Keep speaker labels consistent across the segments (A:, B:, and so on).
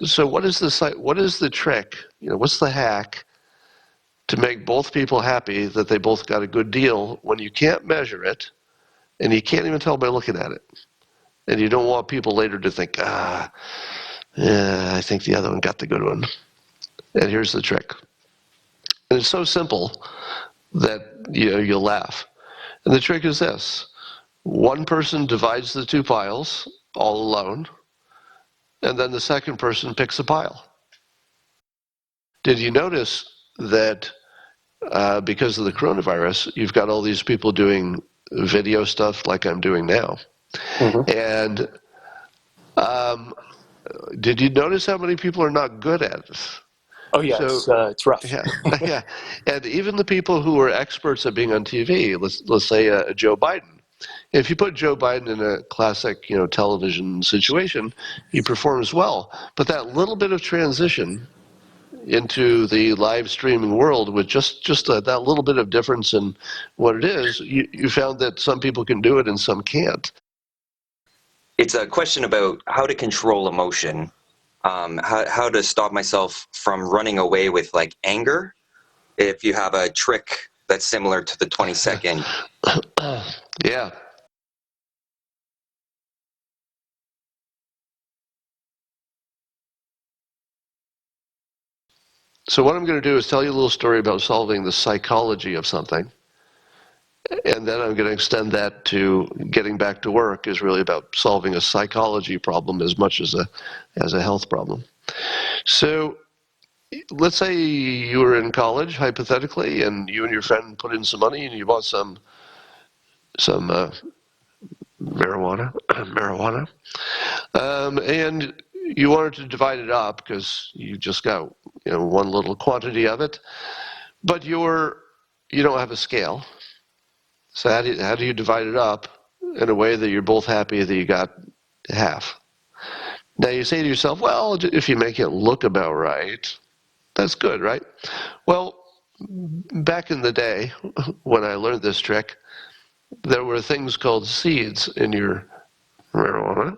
A: So what is the trick? What's the hack to make both people happy that they both got a good deal when you can't measure it and you can't even tell by looking at it? And you don't want people later to think, yeah, I think the other one got the good one. And here's the trick. And it's so simple that you'll laugh. And the trick is this. One person divides the two piles all alone, and then the second person picks a pile. Did you notice that because of the coronavirus, you've got all these people doing video stuff like I'm doing now?
B: Mm-hmm.
A: And did you notice how many people are not good at it?
B: Oh yeah,
A: So,
B: it's rough.
A: yeah, yeah. And even the people who are experts at being on TV, let's say Joe Biden. If you put Joe Biden in a classic, television situation, he performs well. But that little bit of transition into the live streaming world with just that little bit of difference in what it is, you found that some people can do it and some can't.
C: It's a question about how to control emotion, how to stop myself from running away with like anger. If you have a trick that's similar to the 20-second.
A: Yeah. So what I'm going to do is tell you a little story about solving the psychology of something. And then I'm going to extend that to getting back to work is really about solving a psychology problem as much as a health problem. So let's say you were in college, hypothetically, and you and your friend put in some money and you bought some marijuana, and you wanted to divide it up because you just got one little quantity of it, but you don't have a scale. So how do you divide it up in a way that you're both happy that you got half? Now you say to yourself, well, if you make it look about right, that's good, right? Well, back in the day when I learned this trick, there were things called seeds in your marijuana,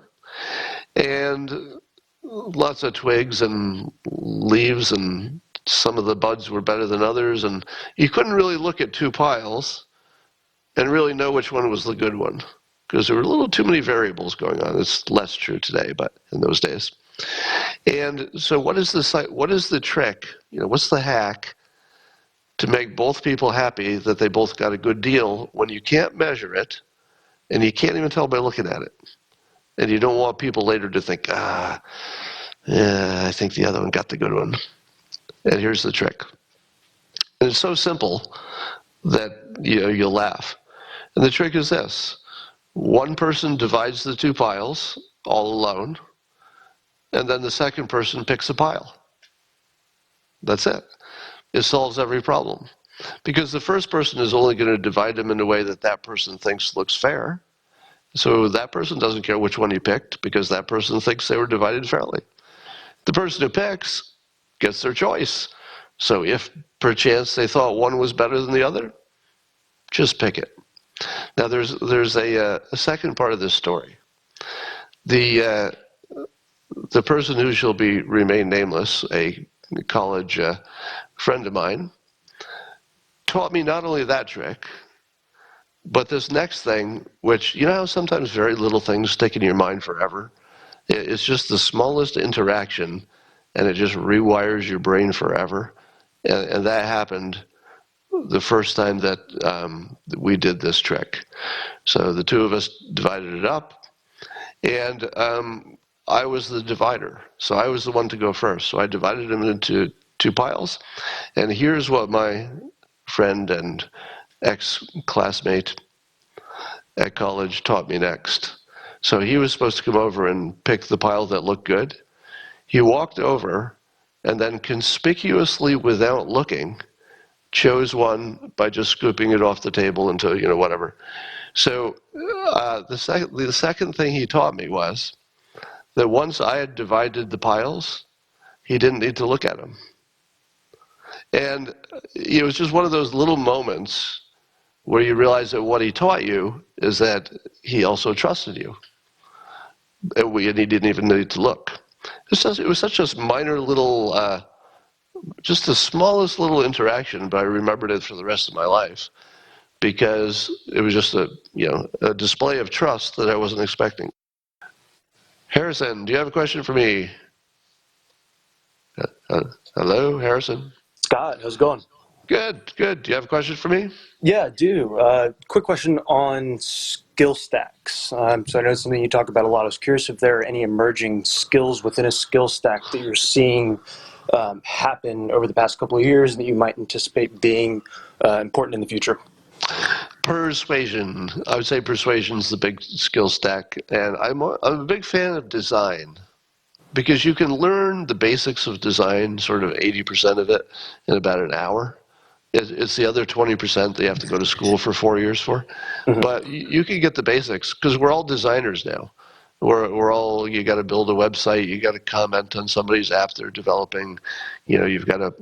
A: and lots of twigs and leaves, and some of the buds were better than others, and you couldn't really look at two piles and really know which one was the good one because there were a little too many variables going on. It's less true today, but in those days. And so what is the trick? What's the hack to make both people happy that they both got a good deal when you can't measure it and you can't even tell by looking at it? And you don't want people later to think, yeah, I think the other one got the good one. And here's the trick. And it's so simple that you'll laugh. And the trick is this. One person divides the two piles all alone, and then the second person picks a pile. That's it. It solves every problem. Because the first person is only going to divide them in a way that person thinks looks fair. So that person doesn't care which one he picked because that person thinks they were divided fairly. The person who picks gets their choice. So if perchance they thought one was better than the other, just pick it. Now there's a second part of this story. The person who shall remain nameless, a college friend of mine, taught me not only that trick, but this next thing, which, how sometimes very little things stick in your mind forever? It's just the smallest interaction, and it just rewires your brain forever. And that happened the first time that we did this trick. So the two of us divided it up, and I was the divider. So I was the one to go first. So I divided them into two piles. And here's what my friend and ex-classmate at college taught me next. So he was supposed to come over and pick the pile that looked good. He walked over and then conspicuously, without looking, chose one by just scooping it off the table into, whatever. So the second thing he taught me was that once I had divided the piles, he didn't need to look at them. And it was just one of those little moments where you realize that what he taught you is that he also trusted you. And he didn't even need to look. It was such a minor little, just the smallest little interaction, but I remembered it for the rest of my life because it was just a display of trust that I wasn't expecting. Harrison, do you have a question for me? Hello, Harrison.
B: Scott, how's it going?
A: Good, good. Do you have a question for me?
B: Yeah, I do. Quick question on skill stacks. So I know it's something you talk about a lot. I was curious if there are any emerging skills within a skill stack that you're seeing happen over the past couple of years and that you might anticipate being important in the future.
A: Persuasion. I would say persuasion is the big skill stack, and I'm a big fan of design because you can learn the basics of design, sort of 80% of it, in about an hour. It's the other 20% that you have to go to school for 4 years for.
B: Mm-hmm.
A: But you can get the basics because we're all designers now. We're all, you got to build a website, you got to comment on somebody's app they're developing, you've got to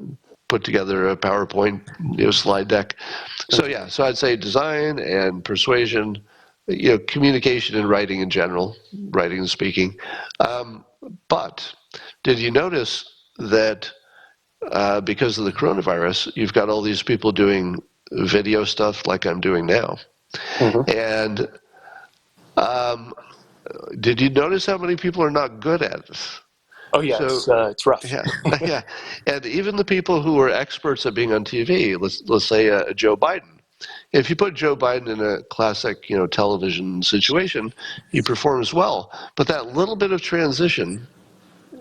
A: put together a PowerPoint slide deck. So yeah, so I'd say design and persuasion, communication and writing in general, writing and speaking. But did you notice that because of the coronavirus, you've got all these people doing video stuff like I'm doing now.
B: Mm-hmm.
A: And did you notice how many people are not good at it?
B: Oh yeah,
A: So
B: it's rough.
A: yeah, yeah, and even the people who are experts at being on TV, let's say Joe Biden. If you put Joe Biden in a classic, television situation, he performs well. But that little bit of transition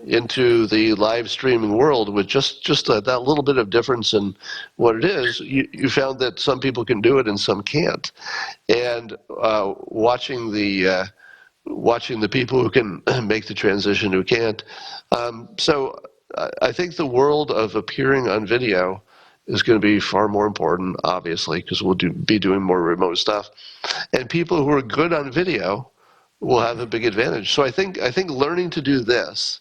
A: into the live streaming world with just that little bit of difference in what it is, you found that some people can do it and some can't. And watching the people who can make the transition who can't. So I think the world of appearing on video is going to be far more important, obviously, because we'll be doing more remote stuff. And people who are good on video will have a big advantage. So I think learning to do this,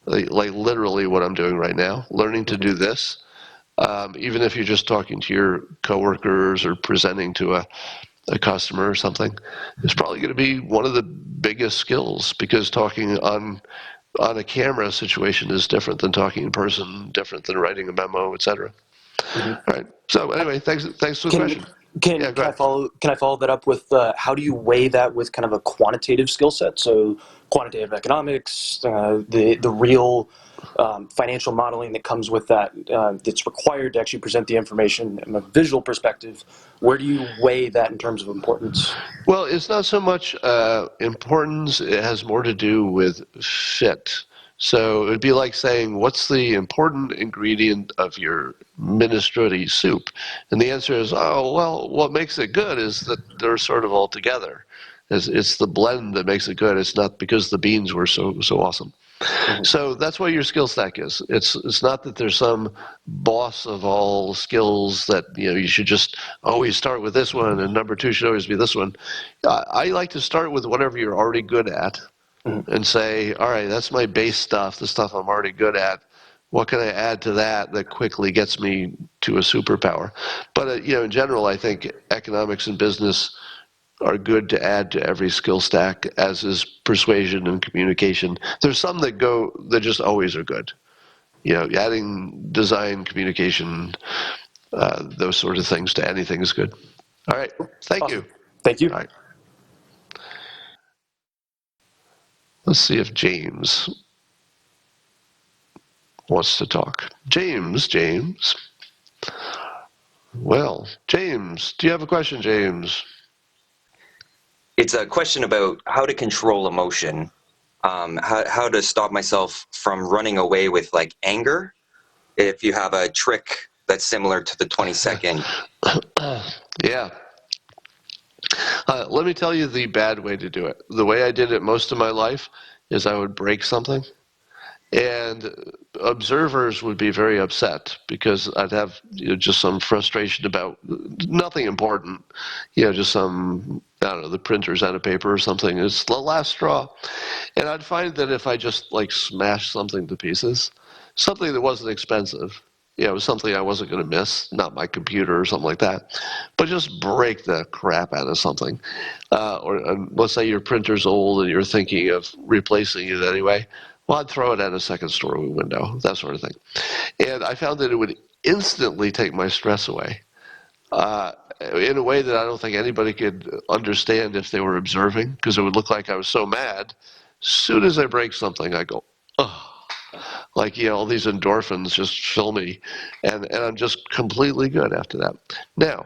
A: like literally what I'm doing right now, learning to do this, even if you're just talking to your coworkers or presenting to a customer or something, is probably going to be one of the biggest skills because talking on a camera situation is different than talking in person, different than writing a memo, etc.
B: Mm-hmm.
A: All right. So anyway, thanks for the question.
B: Can
A: Yeah, go ahead.
B: can I follow that up with how do you weigh that with kind of a quantitative skill set? So quantitative economics, the real financial modeling that comes with that, that's required to actually present the information from a visual perspective. Where do you weigh that in terms of importance?
A: Well, it's not so much importance, it has more to do with fit. So it would be like saying, what's the important ingredient of your minestrone soup? And the answer is, oh, well, what makes it good is that they're sort of all together. It's the blend that makes it good. It's not because the beans were so awesome.
B: Mm-hmm.
A: So that's what your skill stack is. It's not that there's some boss of all skills that you should just always start with this one and number two should always be this one. I like to start with whatever you're already good at and say, all right, that's my base stuff, the stuff I'm already good at. What can I add to that quickly gets me to a superpower? But in general, I think economics and business are good to add to every skill stack, as is persuasion and communication. There's some that just always are good. Adding design, communication, those sort of things to anything is good. All right. Thank
B: Awesome.
A: you.
B: Thank you.
A: All right. Let's see if James wants to talk. James. Well, James, do you have a question, James?
C: It's a question about how to control emotion, how to stop myself from running away with like anger. If you have a trick that's similar to the 20-second.
A: Yeah. Let me tell you the bad way to do it. The way I did it most of my life is I would break something, and observers would be very upset because I'd have just some frustration about nothing important, just some, I don't know, the printer's out of paper or something. It's the last straw. And I'd find that if I just like smashed something to pieces, something that wasn't expensive, it was something I wasn't going to miss, not my computer or something like that, but just break the crap out of something. Or let's say your printer's old and you're thinking of replacing it anyway. Well, I'd throw it at a second-story window, that sort of thing. And I found that it would instantly take my stress away in a way that I don't think anybody could understand if they were observing, because it would look like I was so mad. As soon as I break something, I go, oh. Like, all these endorphins just fill me, and I'm just completely good after that. Now,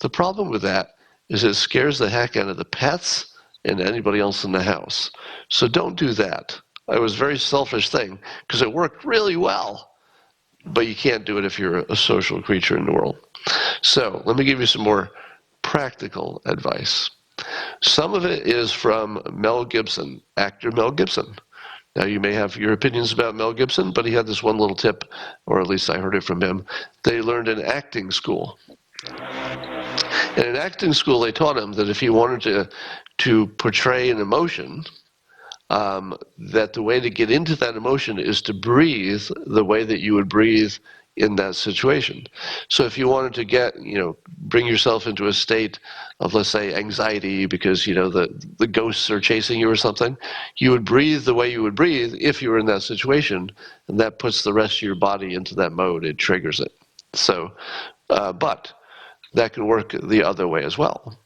A: the problem with that is it scares the heck out of the pets and anybody else in the house. So don't do that. It was a very selfish thing because it worked really well, but you can't do it if you're a social creature in the world. So let me give you some more practical advice. Some of it is from Mel Gibson, actor Mel Gibson. Now, you may have your opinions about Mel Gibson, but he had this one little tip, or at least I heard it from him, that he learned in acting school. And in acting school, they taught him that if he wanted to portray an emotion, that the way to get into that emotion is to breathe the way that you would breathe in that situation. So if you wanted to bring yourself into a state of, let's say, anxiety because, the ghosts are chasing you or something, you would breathe the way you would breathe if you were in that situation, and that puts the rest of your body into that mode. It triggers it. So, but that can work the other way as well.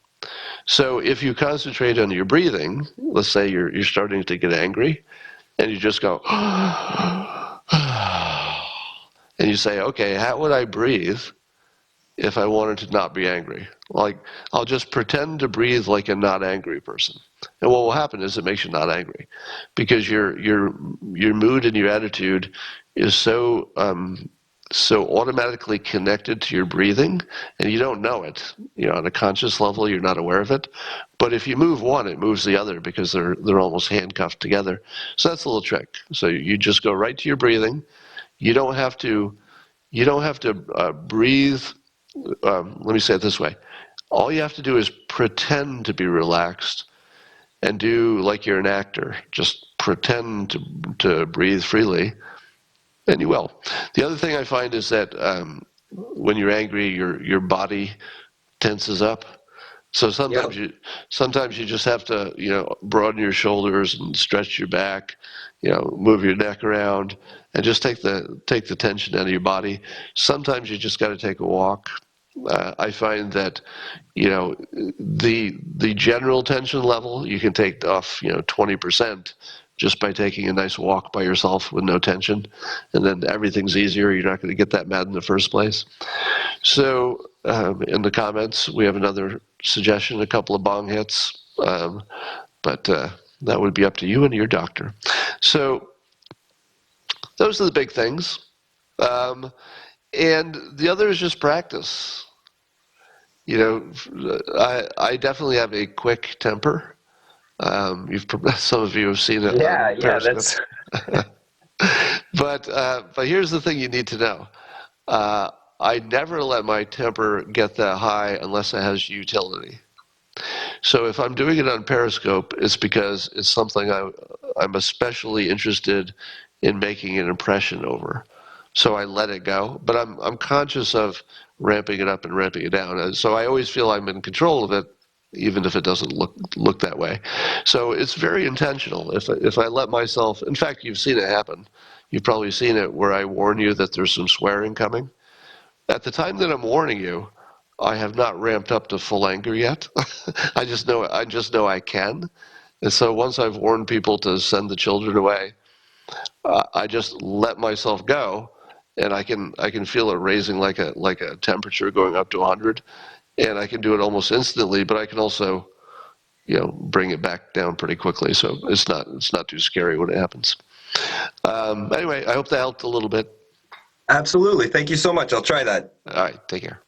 A: So if you concentrate on your breathing, let's say you're starting to get angry, and you just go, and you say, okay, how would I breathe if I wanted to not be angry? Like, I'll just pretend to breathe like a not angry person. And what will happen is it makes you not angry, because your mood and your attitude is so automatically connected to your breathing, and you don't know it. On a conscious level, you're not aware of it. But if you move one, it moves the other because they're almost handcuffed together. So that's a little trick. So you just go right to your breathing. You don't have to breathe. Let me say it this way. All you have to do is pretend to be relaxed and do like you're an actor. Just pretend to breathe freely, and you will. The other thing I find is that when you're angry, your body tenses up. So sometimes you just have to broaden your shoulders and stretch your back, move your neck around, and just take the tension out of your body. Sometimes you just got to take a walk. I find that the general tension level you can take off 20% just by taking a nice walk by yourself with no tension, and then everything's easier. You're not going to get that mad in the first place. So in the comments, we have another suggestion, a couple of bong hits, but that would be up to you and your doctor. So those are the big things. And the other is just practice. I definitely have a quick temper. Some of you have seen it on Periscope.
C: That's
A: But here's the thing you need to know. I never let my temper get that high unless it has utility. So if I'm doing it on Periscope, it's because it's something I'm especially interested in making an impression over. So I let it go, but I'm conscious of ramping it up and ramping it down. And so I always feel I'm in control of it, even if it doesn't look that way. So it's very intentional. If I let myself, in fact, you've seen it happen. You've probably seen it where I warn you that there's some swearing coming. At the time that I'm warning you, I have not ramped up to full anger yet. I just know I can. And so once I've warned people to send the children away, I just let myself go, and I can feel it raising like a temperature going up to 100, and I can do it almost instantly. But I can also bring it back down pretty quickly. So it's not too scary when it happens. Anyway, I hope that helped a little bit.
C: absolutely. Thank you so much. I'll try that.
A: All right, take care.